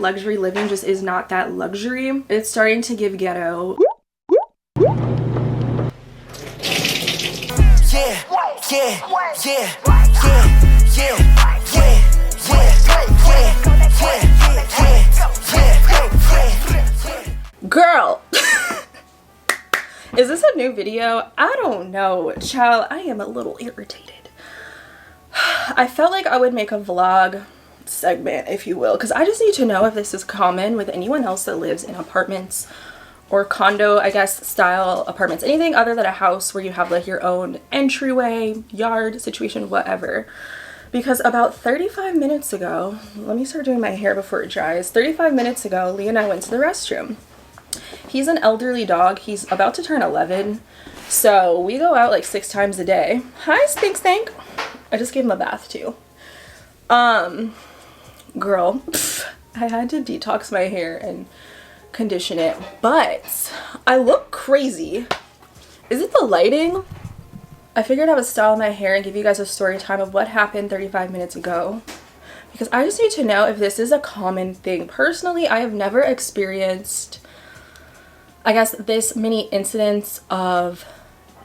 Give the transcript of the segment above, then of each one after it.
Luxury living just is not that luxury. It's starting to give ghetto. Girl, is this a new video? I don't know, child. I am a little irritated. I felt like I would make a vlog segment, if you will, because I just need to know if this is common with anyone else that lives in apartments or condo, I guess, style apartments. Anything other than a house where you have like your own entryway, yard situation, whatever. Because about 35 minutes ago, let me start doing my hair before it dries. 35 minutes ago, Lee and I went to the restroom. He's an elderly dog. He's about to turn 11. So we go out like 6 times a day. Hi, Stink Stank. I just gave him a bath too. Girl, I had to detox my hair and condition it, but I look crazy. Is it the lighting? I figured I would style my hair and give you guys a story time of what happened 35 minutes ago, because I just need to know if this is a common thing. Personally, I have never experienced, I guess, this many incidents of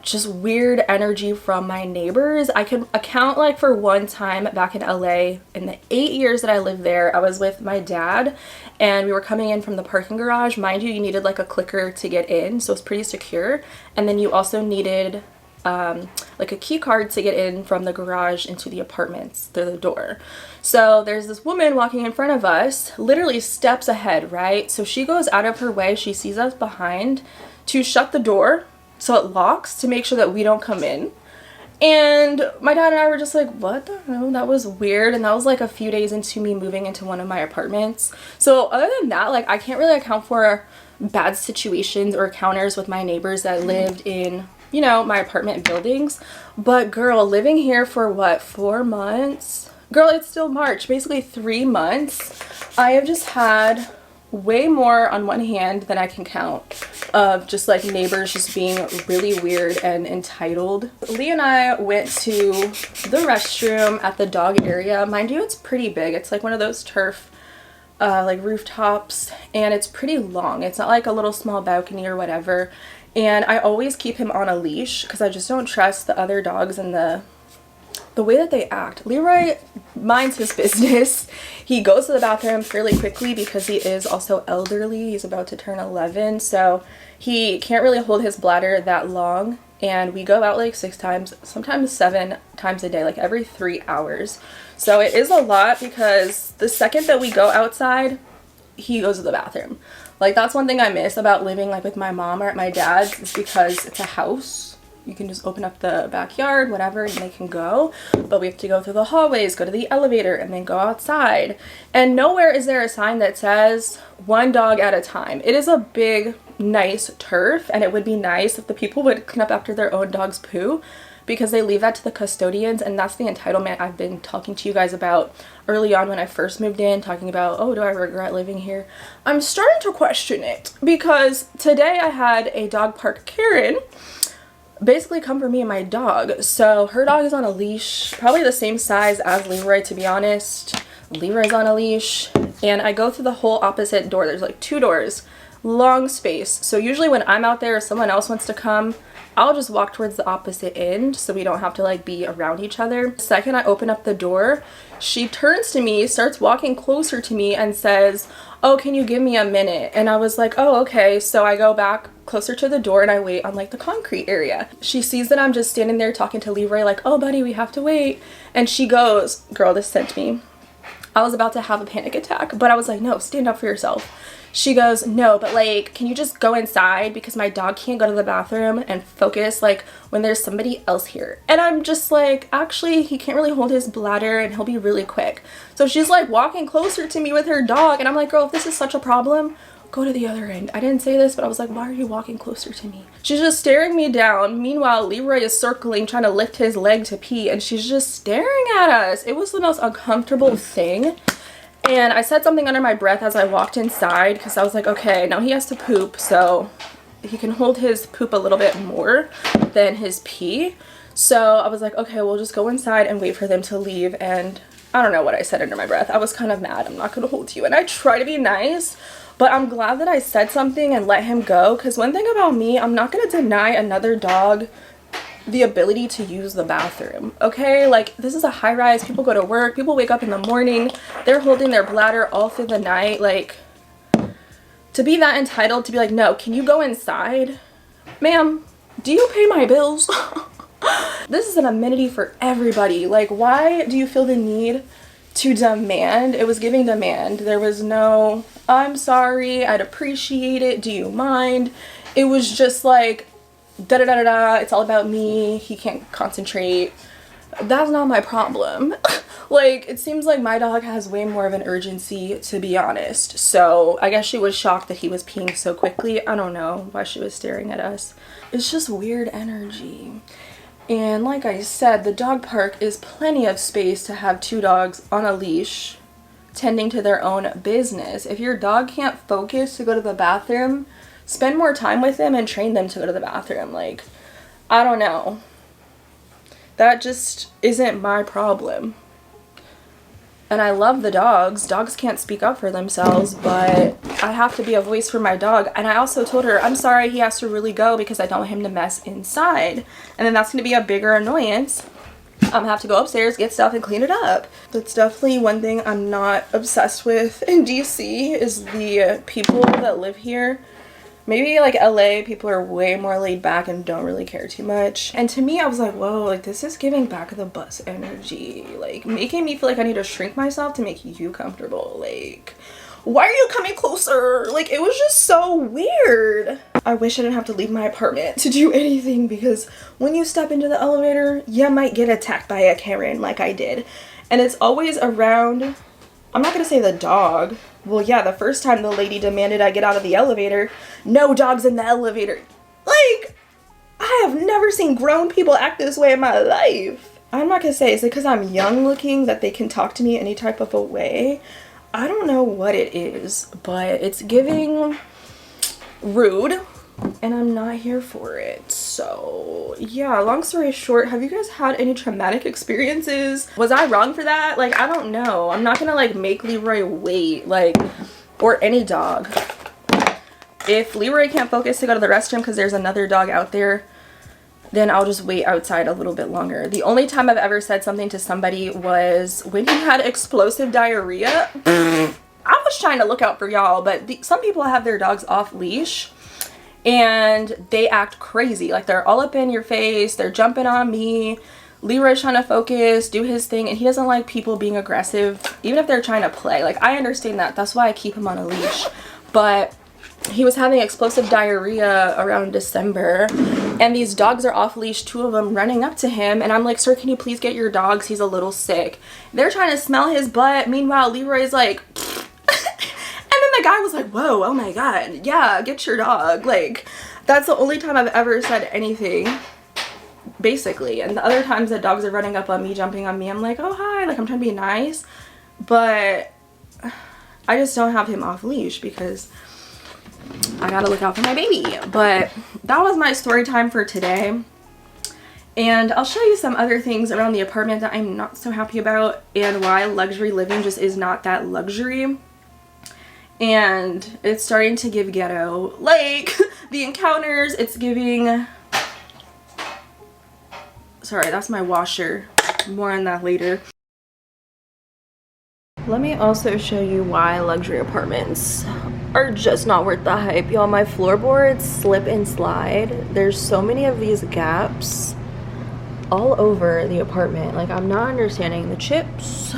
just weird energy from my neighbors. I can account like for one time back in LA in the 8 years that I lived there. I was with my dad and we were coming in from the parking garage. Mind you, you needed like a clicker to get in, so it's pretty secure. And then you also needed like a key card to get in from the garage into the apartments through the door. So there's this woman walking in front of us, literally steps ahead, right? So she goes out of her way, she sees us behind, to shut the door so it locks to make sure that we don't come in. And my dad and I were just like, what the hell? That was weird. And that was like a few days into me moving into one of my apartments. So other than that, like, I can't really account for bad situations or encounters with my neighbors that lived in, you know, my apartment buildings. But girl, living here for what, 4 months? Girl, it's still March, basically 3 months. I have just had way more on one hand than I can count of just like neighbors just being really weird and entitled. Lee and I went to the restroom at the dog area. Mind you, it's pretty big. It's like one of those turf like rooftops, and it's pretty long. It's not like a little small balcony or whatever. And I always keep him on a leash because I just don't trust the other dogs and the way that they act. Leroy minds his business. He goes to the bathroom fairly quickly because he is also elderly. He's about to turn 11, so he can't really hold his bladder that long. And we go out like 6 times, sometimes 7 times a day, like every 3 hours. So it is a lot because the second that we go outside, he goes to the bathroom. Like, that's one thing I miss about living like with my mom or at my dad's, is because it's a house. You can just open up the backyard, whatever, and they can go. But we have to go through the hallways, go to the elevator, and then go outside. And nowhere is there a sign that says 1 dog at a time. It is a big, nice turf, and it would be nice if the people would clean up after their own dog's poo, because they leave that to the custodians. And that's the entitlement I've been talking to you guys about early on when I first moved in, talking about, oh, do I regret living here? I'm starting to question it, because today I had a dog park Karen basically come for me and my dog. So her dog is on a leash, probably the same size as Leroy, to be honest. Leroy's on a leash, and I go through the whole opposite door. There's like 2 doors, long space. So usually when I'm out there or someone else wants to come, I'll just walk towards the opposite end so we don't have to like be around each other. The second I open up the door, she turns to me, starts walking closer to me, and says, oh, can you give me a minute? And I was like, oh, okay. So I go back closer to the door and I wait on like the concrete area. She sees that I'm just standing there talking to Leroy like, oh buddy, we have to wait. And she goes, girl, this sent me. I was about to have a panic attack, but I was like, no, stand up for yourself. She goes, no, but like, can you just go inside, because my dog can't go to the bathroom and focus like when there's somebody else here. And I'm just like, actually, he can't really hold his bladder and he'll be really quick. So she's like walking closer to me with her dog, and I'm like, girl, if this is such a problem, go to the other end. I didn't say this, but I was like, why are you walking closer to me? She's just staring me down. Meanwhile, Leroy is circling, trying to lift his leg to pee, and she's just staring at us. It was the most uncomfortable thing. And I said something under my breath as I walked inside, because I was like, okay, now he has to poop, so he can hold his poop a little bit more than his pee. So I was like, okay, we'll just go inside and wait for them to leave. And I don't know what I said under my breath. I was kind of mad. I'm not gonna hold you. And I try to be nice, but I'm glad that I said something and let him go. Because one thing about me, I'm not gonna deny another dog the ability to use the bathroom, okay? Like, this is a high rise. People go to work. People wake up in the morning. They're holding their bladder all through the night. Like, to be that entitled to be like, no, can you go inside? Ma'am, do you pay my bills? This is an amenity for everybody. Like, why do you feel the need to demand? It was giving demand. There was no, I'm sorry, I'd appreciate it, do you mind? It was just like, da da da da da, it's all about me, he can't concentrate. That's not my problem. Like, it seems like my dog has way more of an urgency, to be honest. So I guess she was shocked that he was peeing so quickly. I don't know why she was staring at us. It's just weird energy. And like I said, the dog park is plenty of space to have 2 dogs on a leash tending to their own business. If your dog can't focus to go to the bathroom, spend more time with them and train them to go to the bathroom. Like, I don't know. That just isn't my problem. And I love the dogs. Dogs can't speak up for themselves, but I have to be a voice for my dog. And I also told her, I'm sorry he has to really go because I don't want him to mess inside. And then that's going to be a bigger annoyance. I'm going to have to go upstairs, get stuff, and clean it up. That's definitely one thing I'm not obsessed with in DC is the people that live here. Maybe like LA, people are way more laid back and don't really care too much. And to me, I was like, whoa, like this is giving back of the bus energy. Like making me feel like I need to shrink myself to make you comfortable. Like, why are you coming closer? Like, it was just so weird. I wish I didn't have to leave my apartment to do anything because when you step into the elevator, you might get attacked by a Karen like I did. And it's always around, I'm not gonna say the dog. Well, yeah, the first time the lady demanded I get out of the elevator, no dogs in the elevator. Like, I have never seen grown people act this way in my life. I'm not gonna say, is it because I'm young looking that they can talk to me any type of a way? I don't know what it is, but it's giving rude, and I'm not here for it. So yeah, long story short, have you guys had any traumatic experiences? Was I wrong for that? Like, I don't know. I'm not gonna like make Leroy wait, like, or any dog. If Leroy can't focus to go to the restroom because there's another dog out there, then I'll just wait outside a little bit longer. The only time I've ever said something to somebody was when he had explosive diarrhea. I was trying to look out for y'all, but some people have their dogs off leash and they act crazy. Like, they're all up in your face, they're jumping on me. Leroy's trying to focus, do his thing, and he doesn't like people being aggressive, even if they're trying to play. Like, I understand that. That's why I keep him on a leash. But he was having explosive diarrhea around December, and these dogs are off leash, 2 of them running up to him, and I'm like, sir, can you please get your dogs? He's a little sick. They're trying to smell his butt. Meanwhile, Leroy's like, and then the guy was like, whoa, oh my god, yeah, get your dog. Like, that's the only time I've ever said anything, basically. And the other times that dogs are running up on me, jumping on me, I'm like, oh hi, like I'm trying to be nice, but I just don't have him off leash because I gotta look out for my baby. But that was my story time for today, and I'll show you some other things around the apartment that I'm not so happy about and why luxury living just is not that luxury. And it's starting to give ghetto. Like, the encounters, it's giving, sorry, that's my washer, more on that later. Let me also show you why luxury apartments are just not worth the hype. Y'all, my floorboards slip and slide. There's so many of these gaps all over the apartment. Like, I'm not understanding the chips.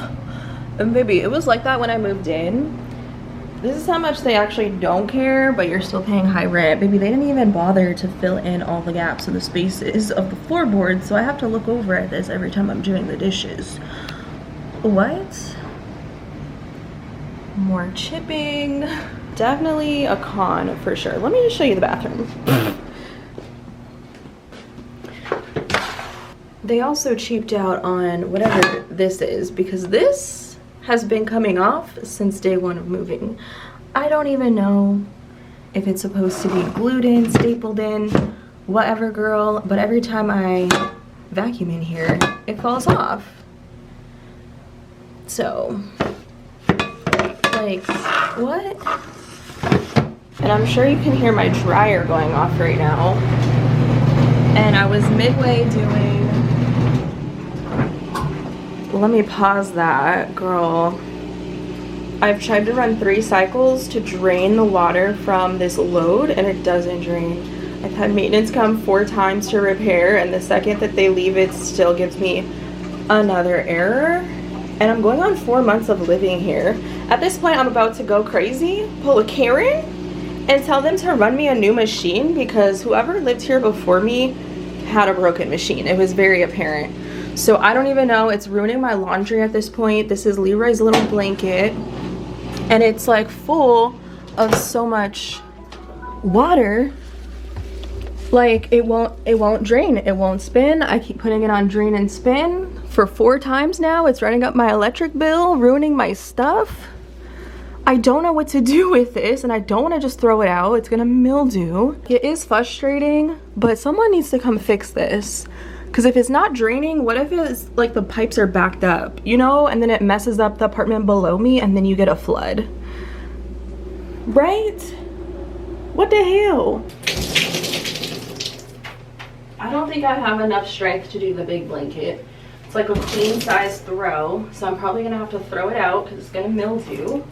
And baby, it was like that when I moved in. This is how much they actually don't care, but you're still paying high rent. Baby, they didn't even bother to fill in all the gaps of the spaces of the floorboards, so I have to look over at this every time I'm doing the dishes. What? More chipping. Definitely a con for sure. Let me just show you the bathroom. They also cheaped out on whatever this is, because this has been coming off since day 1 of moving. I don't even know if it's supposed to be glued in, stapled in, whatever, girl, but every time I vacuum in here, it falls off. So, like, what? And I'm sure you can hear my dryer going off right now. And I was midway doing, let me pause that, girl. I've tried to run 3 cycles to drain the water from this load and it doesn't drain. I've had maintenance come 4 times to repair, and the second that they leave it still gives me another error. And I'm going on 4 months of living here. At this point, I'm about to go crazy, pull a Karen, and tell them to run me a new machine, because whoever lived here before me had a broken machine. It was very apparent. So I don't even know. It's ruining my laundry at this point. This is Leroy's little blanket, and it's like full of so much water. Like it won't drain, it won't spin. I keep putting it on drain and spin for 4 times now. It's running up my electric bill, ruining my stuff. I don't know what to do with this, and I don't want to just throw it out. It's gonna mildew. It is frustrating, but someone needs to come fix this. Because if it's not draining, what if it's like the pipes are backed up, you know, and then it messes up the apartment below me and then you get a flood, right? What the hell? I don't think I have enough strength to do the big blanket. It's like a queen size throw, so I'm probably gonna have to throw it out because it's gonna mildew.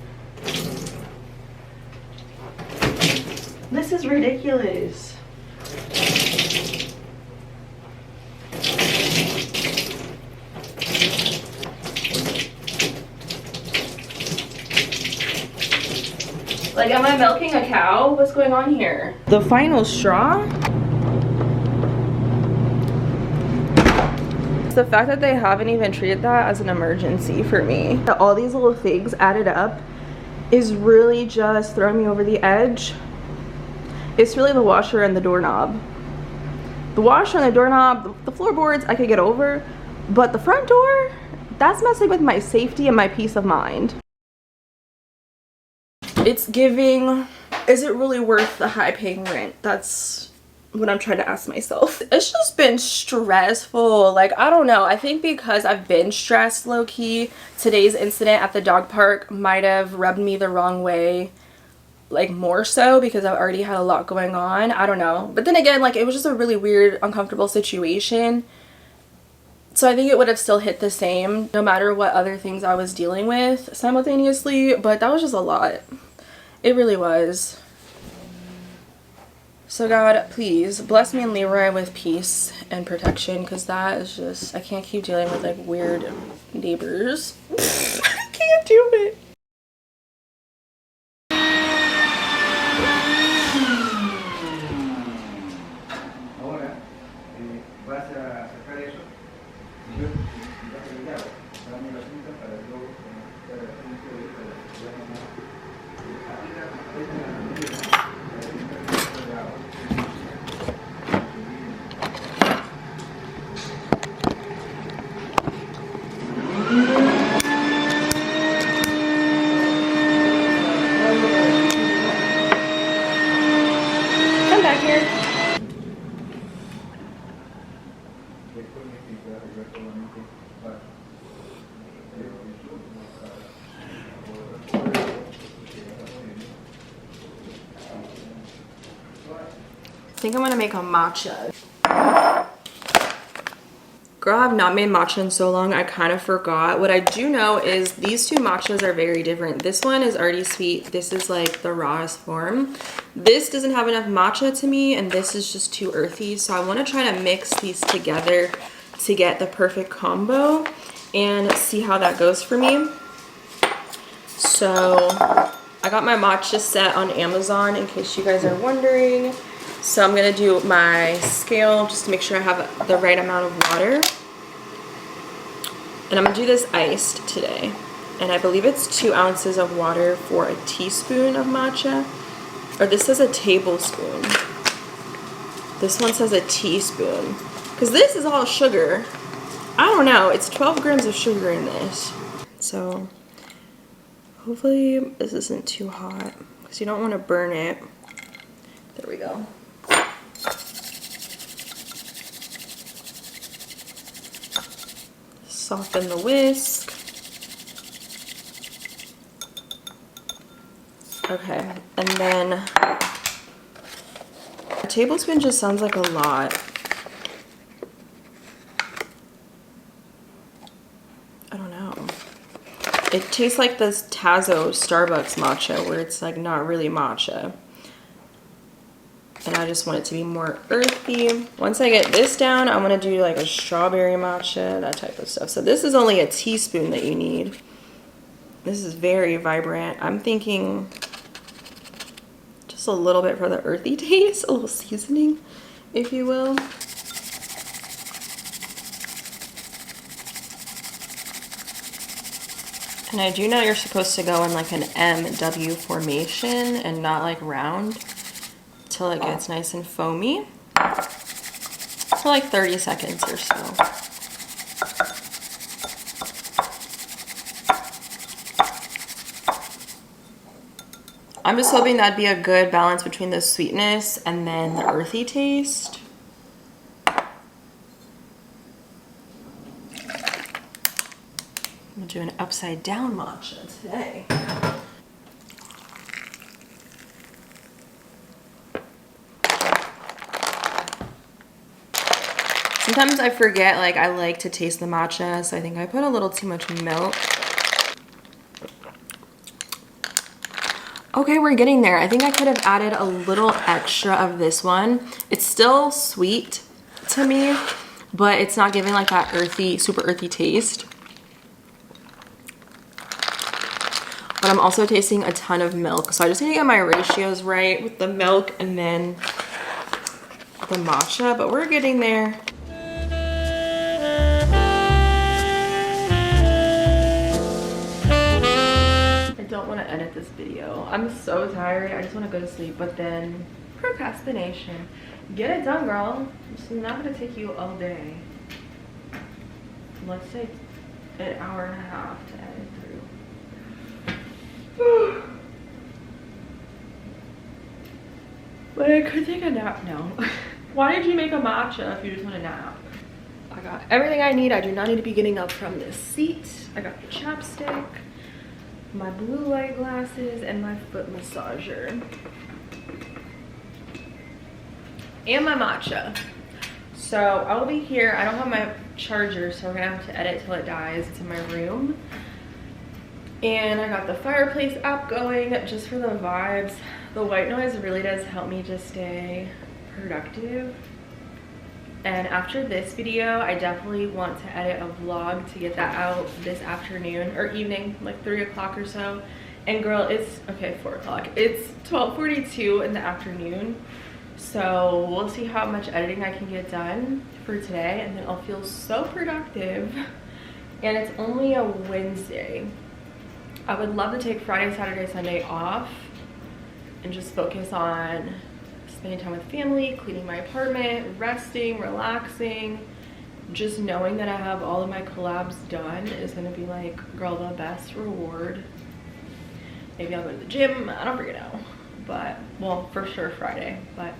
This is ridiculous. Like, am I milking a cow? What's going on here? The final straw? The fact that they haven't even treated that as an emergency for me. All these little things added up is really just throwing me over the edge. It's really the washer and the doorknob. The washer and the doorknob, the floorboards I could get over, but the front door, that's messing with my safety and my peace of mind. It's giving, is it really worth the high paying rent? That's what I'm trying to ask myself. It's just been stressful. Like, I don't know. I think because I've been stressed low-key, today's incident at the dog park might have rubbed me the wrong way. Like, more so because I've already had a lot going on. I don't know. But then again, like, it was just a really weird, uncomfortable situation. So I think it would have still hit the same no matter what other things I was dealing with simultaneously. But that was just a lot. It really was. So God, please bless me and Leroy with peace and protection, because that is just, I can't keep dealing with like weird neighbors. I can't do it. I think I'm gonna make a matcha. Girl, I've not made matcha in so long, I kind of forgot. What I do know is these 2 matchas are very different. This one is already sweet. This is like the rawest form. This doesn't have enough matcha to me, and this is just too earthy. So I want to try to mix these together to get the perfect combo and see how that goes for me. So I got my matcha set on Amazon in case you guys are wondering. So I'm gonna do my scale just to make sure I have the right amount of water. And I'm gonna do this iced today. And I believe it's 2 ounces of water for a teaspoon of matcha. Or this says a tablespoon. This one says a teaspoon. Because this is all sugar. I don't know, it's 12 grams of sugar in this. So hopefully this isn't too hot, because you don't want to burn it. There we go. Soften the whisk. Okay, and then a tablespoon just sounds like a lot. I don't know. It tastes like this Tazo Starbucks matcha where it's like not really matcha. And I just want it to be more earthy. Once I get this down, I'm gonna do like a strawberry matcha, that type of stuff. So this is only a teaspoon that you need. This is very vibrant. I'm thinking just a little bit for the earthy taste, a little seasoning, if you will. And I do know you're supposed to go in like an MW formation and not like round till it gets nice and foamy for like 30 seconds or so. I'm just hoping that'd be a good balance between the sweetness and then the earthy taste. I'm doing an upside down matcha today. Sometimes I forget, like I like to taste the matcha, so I think I put a little too much milk. Okay, we're getting there. I think I could have added a little extra of this one. It's still sweet to me, but it's not giving like that earthy, super earthy taste. But I'm also tasting a ton of milk, so I just need to get my ratios right with the milk and then the matcha, but we're getting there. I don't want to edit this video. I'm so tired. I just want to go to sleep, but then procrastination. Get it done, girl. It's not going to take you all day. Let's say an hour and a half to edit through. But I could take a nap now. Why did you make a matcha if you just want a nap? I got everything I need. I do not need to be getting up from this seat. I got the chapstick, my blue light glasses, and my foot massager. And my matcha. So I'll be here. I don't have my charger, so we're gonna have to edit till it dies. It's in my room. And I got the fireplace app going just for the vibes. The white noise really does help me just stay productive. And after this video, I definitely want to edit a vlog to get that out this afternoon or evening, like 3 o'clock or so. And girl, it's, okay, 4 o'clock. It's 12:42 in the afternoon. So we'll see how much editing I can get done for today, and then I'll feel so productive. And it's only a Wednesday. I would love to take Friday, Saturday, Sunday off and just focus on spending time with family, cleaning my apartment, resting, relaxing. Just knowing that I have all of my collabs done is gonna be like, girl, the best reward. Maybe I'll go to the gym, I don't freaking know. But, well, for sure Friday. But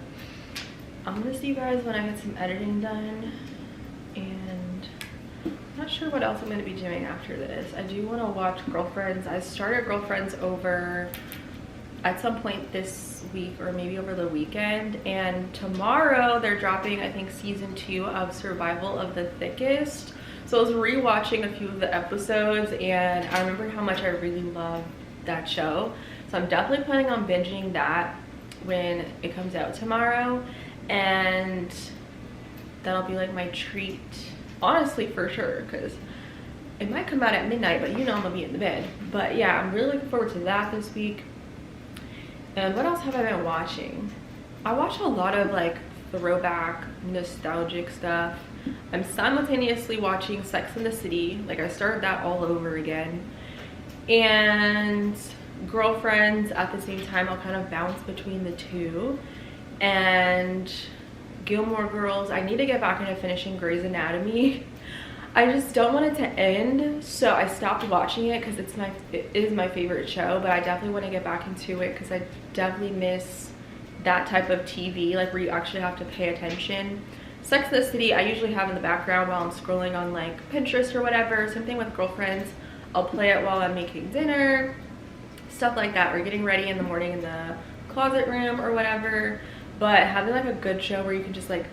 I'm gonna see you guys when I get some editing done. And I'm not sure what else I'm gonna be doing after this. I do wanna watch Girlfriends. I started Girlfriends over at some point this week or maybe over the weekend, and tomorrow they're dropping, I think, season 2 of Survival of the Thickest. So I was rewatching a few of the episodes, and I remember how much I really loved that show. So I'm definitely planning on binging that when it comes out tomorrow, and that'll be like my treat, honestly, for sure, because it might come out at midnight, but you know I'm gonna be in the bed. But yeah, I'm really looking forward to that this week. And what else have I been watching? I watch a lot of like throwback nostalgic stuff. I'm simultaneously watching Sex and the City. Like I started that all over again. And Girlfriends at the same time. I'll kind of bounce between the two. And Gilmore Girls. I need to get back into finishing Grey's Anatomy. I just don't want it to end, so I stopped watching it because it is my favorite show, but I definitely want to get back into it because I definitely miss that type of TV, like where you actually have to pay attention. Sex and the City I usually have in the background while I'm scrolling on like Pinterest or whatever. Same thing with Girlfriends. I'll play it while I'm making dinner. stuff like that, or getting ready in the morning in the closet room or whatever. But having like a good show where you can just like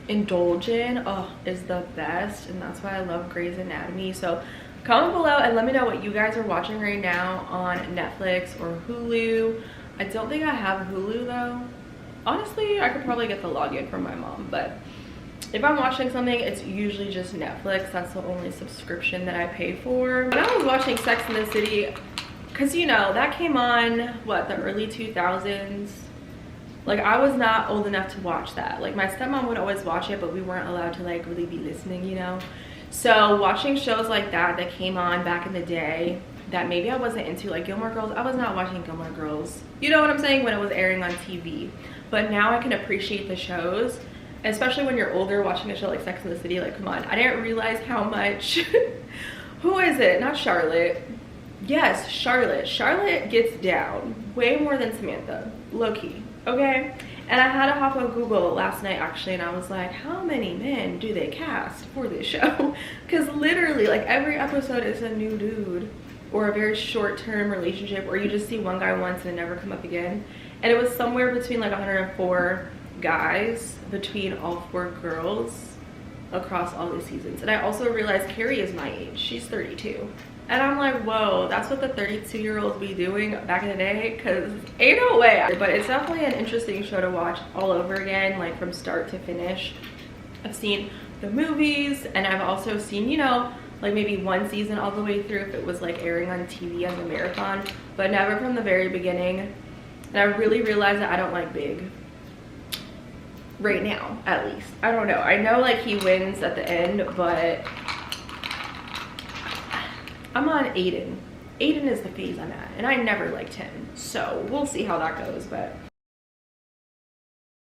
indulge in, oh, is the best. And that's why I love Grey's Anatomy. So comment below and let me know what you guys are watching right now on Netflix or Hulu. I don't think I have Hulu though. Honestly, I could probably get the login from my mom, but if I'm watching something, it's usually just Netflix. That's the only subscription that I pay for. When I was watching Sex and the City, because you know, that came on, what, the early 2000s? Like, I was not old enough to watch that. Like, my stepmom would always watch it, but we weren't allowed to like really be listening, you know? So watching shows like that came on back in the day that maybe I wasn't into, like Gilmore Girls, I was not watching Gilmore Girls, you know what I'm saying, when it was airing on TV. But now I can appreciate the shows, especially when you're older, watching a show like Sex and the City. Like, come on, I didn't realize how much who is it? Not Charlotte. Yes, Charlotte. Charlotte gets down way more than Samantha, low-key, okay? And I had to hop on Google last night actually, and I was like, how many men do they cast for this show? Because literally, like, every episode is a new dude or a very short-term relationship, or you just see one guy once and never come up again. And it was somewhere between like 104 guys between all 4 girls across all the seasons. And I also realized Carrie is my age. She's 32. And I'm like, whoa, that's what the 32-year-olds be doing back in the day? Because ain't no way. But it's definitely an interesting show to watch all over again, like from start to finish. I've seen the movies, and I've also seen, you know, like maybe one season all the way through if it was like airing on TV as a marathon, but never from the very beginning. And I really realized that I don't like Big. Right now, at least. I don't know. I know like he wins at the end, but I'm on Aiden. Aiden is the phase I'm at, and I never liked him. So we'll see how that goes, but.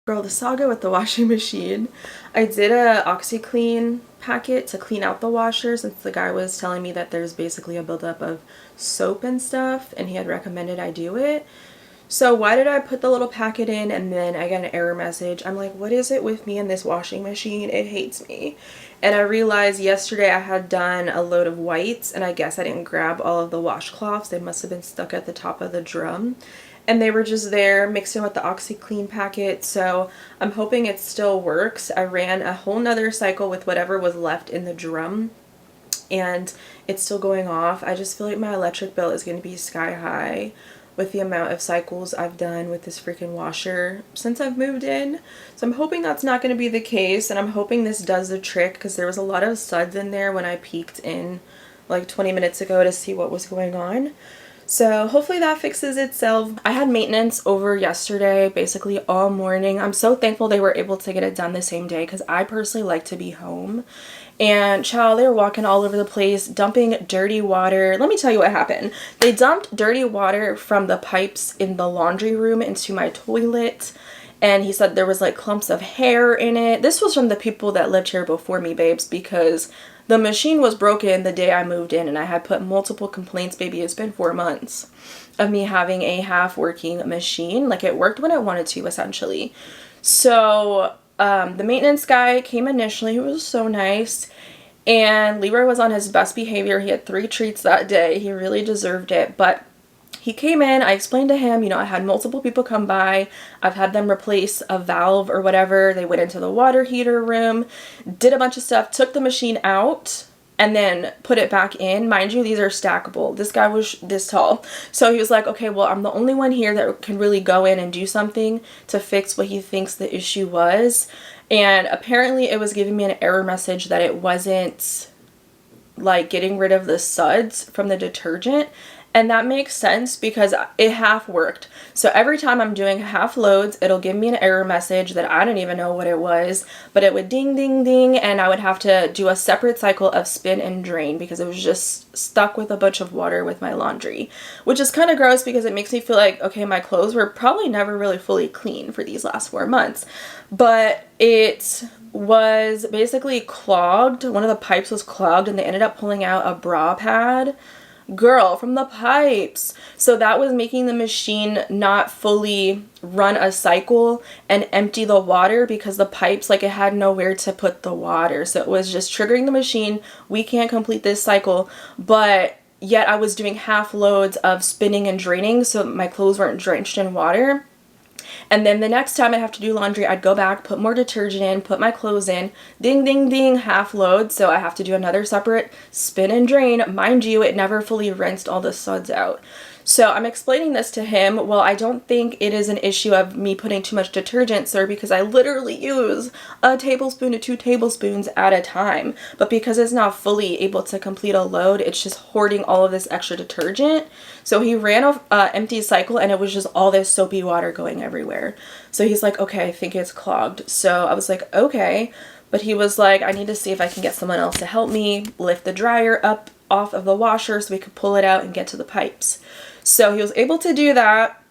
Girl, the saga with the washing machine. I did a OxyClean packet to clean out the washer since the guy was telling me that there's basically a buildup of soap and stuff, and he had recommended I do it. So why did I put the little packet in and then I got an error message? I'm like, what is it with me and this washing machine? It hates me. And I realized yesterday I had done a load of whites, and I guess I didn't grab all of the washcloths. They must have been stuck at the top of the drum. And they were just there mixed in with the OxyClean packet. So I'm hoping it still works. I ran a whole nother cycle with whatever was left in the drum, and it's still going off. I just feel like my electric bill is going to be sky high with the amount of cycles I've done with this freaking washer since I've moved in. So I'm hoping that's not going to be the case, and I'm hoping this does the trick, because there was a lot of suds in there when I peeked in like 20 minutes ago to see what was going on. So hopefully that fixes itself. I had maintenance over yesterday, basically all morning. I'm so thankful they were able to get it done the same day, because I personally like to be home. And child, they were walking all over the place, dumping dirty water. Let me tell you what happened. They dumped dirty water from the pipes in the laundry room into my toilet. And he said there was like clumps of hair in it. This was from the people that lived here before me, babes, because the machine was broken the day I moved in, and I had put multiple complaints. Baby, it's been 4 months of me having a half-working machine. Like, it worked when it wanted to, essentially. So the maintenance guy came initially. He was so nice. And Leroy was on his best behavior. He had 3 treats that day. He really deserved it. But he came in, I explained to him, you know, I had multiple people come by. I've had them replace a valve or whatever. They went into the water heater room, did a bunch of stuff, took the machine out, and then put it back in. Mind you, these are stackable. This guy was this tall. So he was like, okay, well, I'm the only one here that can really go in and do something to fix what he thinks the issue was. And apparently it was giving me an error message that it wasn't like getting rid of the suds from the detergent. And that makes sense because it half worked. So every time I'm doing half loads, it'll give me an error message that I didn't even know what it was, but it would ding, ding, ding, and I would have to do a separate cycle of spin and drain because it was just stuck with a bunch of water with my laundry, which is kind of gross because it makes me feel like, okay, my clothes were probably never really fully clean for these last 4 months, but it was basically clogged. One of the pipes was clogged and they ended up pulling out a bra pad, girl, from the pipes. So that was making the machine not fully run a cycle and empty the water because the pipes, like, it had nowhere to put the water. So it was just triggering the machine. We can't complete this cycle, but yet I was doing half loads of spinning and draining so my clothes weren't drenched in water. And then the next time I'd have to do laundry, I'd go back, put more detergent in, put my clothes in, ding, ding, ding, half load. So I have to do another separate spin and drain. Mind you, it never fully rinsed all the suds out. So I'm explaining this to him. Well, I don't think it is an issue of me putting too much detergent, sir, because I literally use a tablespoon to 2 tablespoons at a time. But because it's not fully able to complete a load, it's just hoarding all of this extra detergent. So he ran an empty cycle and it was just all this soapy water going everywhere. So he's like, okay, I think it's clogged. So I was like, okay. But he was like, I need to see if I can get someone else to help me lift the dryer up off of the washer so we could pull it out and get to the pipes. So he was able to do that.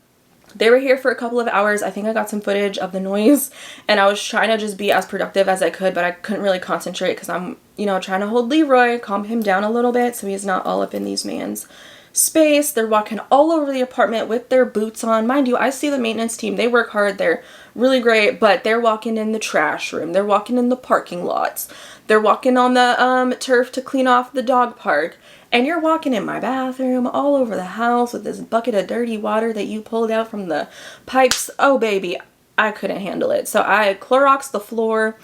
They were here for a couple of hours. I think I got some footage of the noise and I was trying to just be as productive as I could, but I couldn't really concentrate because I'm, you know, trying to hold Leroy, calm him down a little bit so he's not all up in these man's space. They're walking all over the apartment with their boots on. Mind you, I see the maintenance team. They work hard. They're really great, but they're walking in the trash room. They're walking in the parking lots. They're walking on the turf to clean off the dog park. And you're walking in my bathroom, all over the house with this bucket of dirty water that you pulled out from the pipes. Oh, baby, I couldn't handle it. So I Cloroxed the floor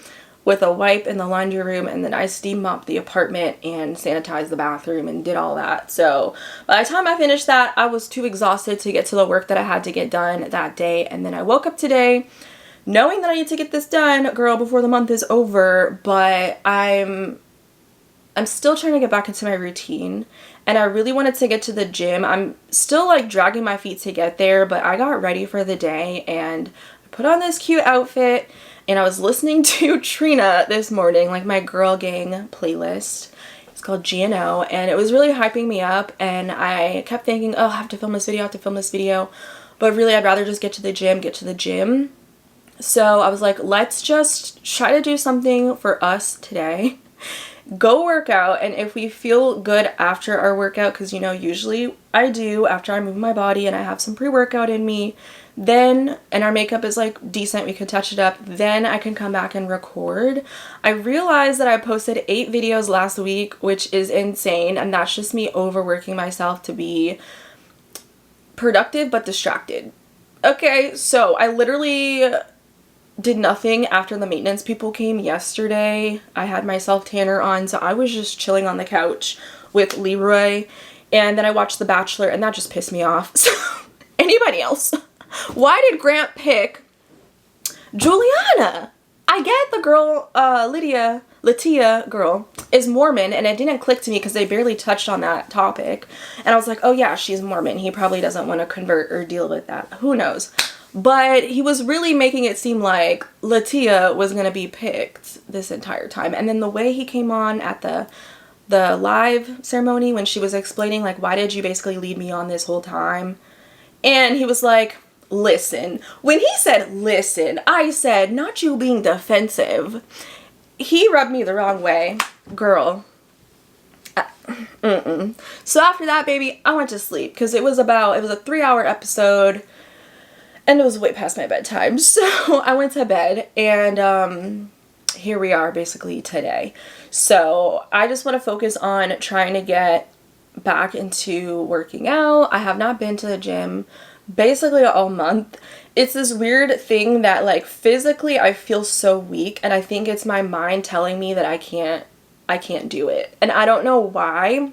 with a wipe in the laundry room, and then I steam mopped the apartment and sanitized the bathroom and did all that. So by the time I finished that, I was too exhausted to get to the work that I had to get done that day. And then I woke up today knowing that I need to get this done, girl, before the month is over, but I'm still trying to get back into my routine, and I really wanted to get to the gym. I'm still like dragging my feet to get there, but I got ready for the day and I put on this cute outfit and I was listening to Trina this morning, like my girl gang playlist. It's called GNO, and it was really hyping me up, and I kept thinking, oh, I have to film this video, I have to film this video, but really I'd rather just get to the gym. So I was like, let's just try to do something for us today. Go work out, and if we feel good after our workout, because you know usually I do after I move my body and I have some pre-workout in me, then, and our makeup is like decent, we could touch it up, then I can come back and record. I realized that I posted 8 videos last week, which is insane, and that's just me overworking myself to be productive but distracted. Okay, so I literally did nothing after the maintenance people came yesterday. I had my self-tanner on, so I was just chilling on the couch with Leroy, and then I watched The Bachelor, and that just pissed me off. So, anybody else? Why did Grant pick Juliana? I get the girl, Latia girl, is Mormon, and it didn't click to me because they barely touched on that topic. And I was like, oh yeah, she's Mormon. He probably doesn't want to convert or deal with that. Who knows? But he was really making it seem like Latia was going to be picked this entire time. And then the way he came on at the live ceremony when she was explaining, like, why did you basically lead me on this whole time? And he was like, listen. When he said listen, I said, not you being defensive. He rubbed me the wrong way. Girl. So after that, baby, I went to sleep because it was a 3-hour episode. And it was way past my bedtime, so I went to bed, and here we are basically today. So I just want to focus on trying to get back into working out. I have not been to the gym basically all month. It's this weird thing that, like, physically I feel so weak, and I think it's my mind telling me that I can't do it. And I don't know why,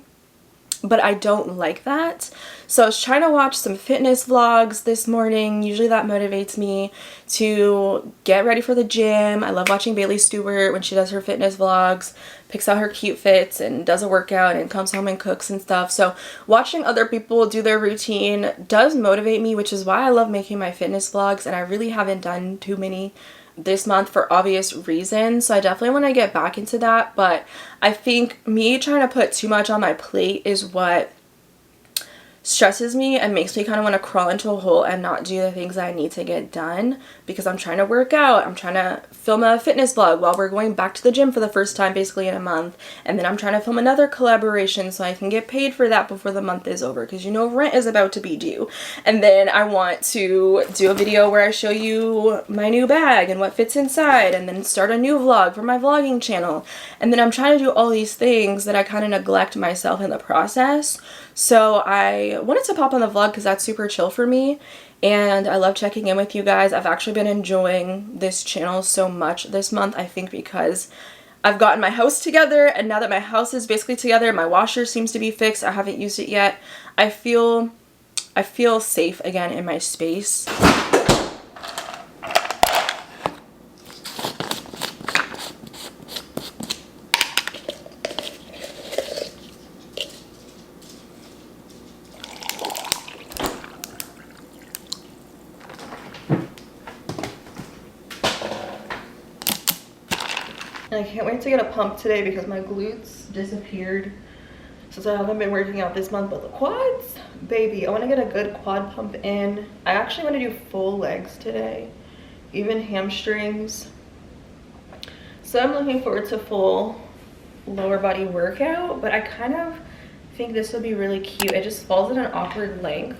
but I don't like that. So I was trying to watch some fitness vlogs this morning. Usually that motivates me to get ready for the gym. I love watching Bailey Stewart when she does her fitness vlogs, picks out her cute fits and does a workout and comes home and cooks and stuff. So watching other people do their routine does motivate me, which is why I love making my fitness vlogs, and I really haven't done too many this month for obvious reasons. So I definitely want to get back into that, but I think me trying to put too much on my plate is what stresses me and makes me kind of want to crawl into a hole and not do the things that I need to get done, because I'm trying to work out. I'm trying to film a fitness vlog while we're going back to the gym for the first time basically in a month, and then I'm trying to film another collaboration so I can get paid for that before the month is over, because you know rent is about to be due. And then I want to do a video where I show you my new bag and what fits inside, and then start a new vlog for my vlogging channel. And then I'm trying to do all these things that I kind of neglect myself in the process. So I wanted to pop on the vlog because that's super chill for me, and I love checking in with you guys. I've actually been enjoying this channel so much this month, I think because I've gotten my house together, and now that my house is basically together, my washer seems to be fixed. I haven't used it yet. I feel safe again in my space. And I can't wait to get a pump today because my glutes disappeared since I haven't been working out this month. But the quads, baby, I want to get a good quad pump in. I actually want to do full legs today, even hamstrings. So I'm looking forward to full lower body workout, but I kind of think this would be really cute. It just falls at an awkward length,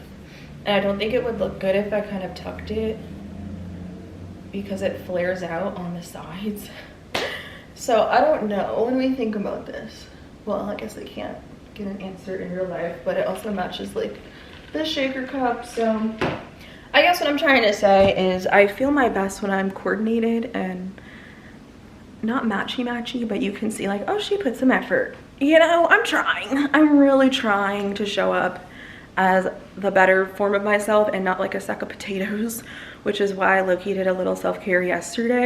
and I don't think it would look good if I kind of tucked it because it flares out on the sides. So I don't know. What do we think about this? Well, I guess I can't get an answer in real life, but it also matches like the shaker cup. So I guess what I'm trying to say is I feel my best when I'm coordinated and not matchy-matchy, but you can see like, oh, she put some effort. You know, I'm trying. I'm really trying to show up as the better form of myself and not like a sack of potatoes, which is why I low-key did a little self-care yesterday.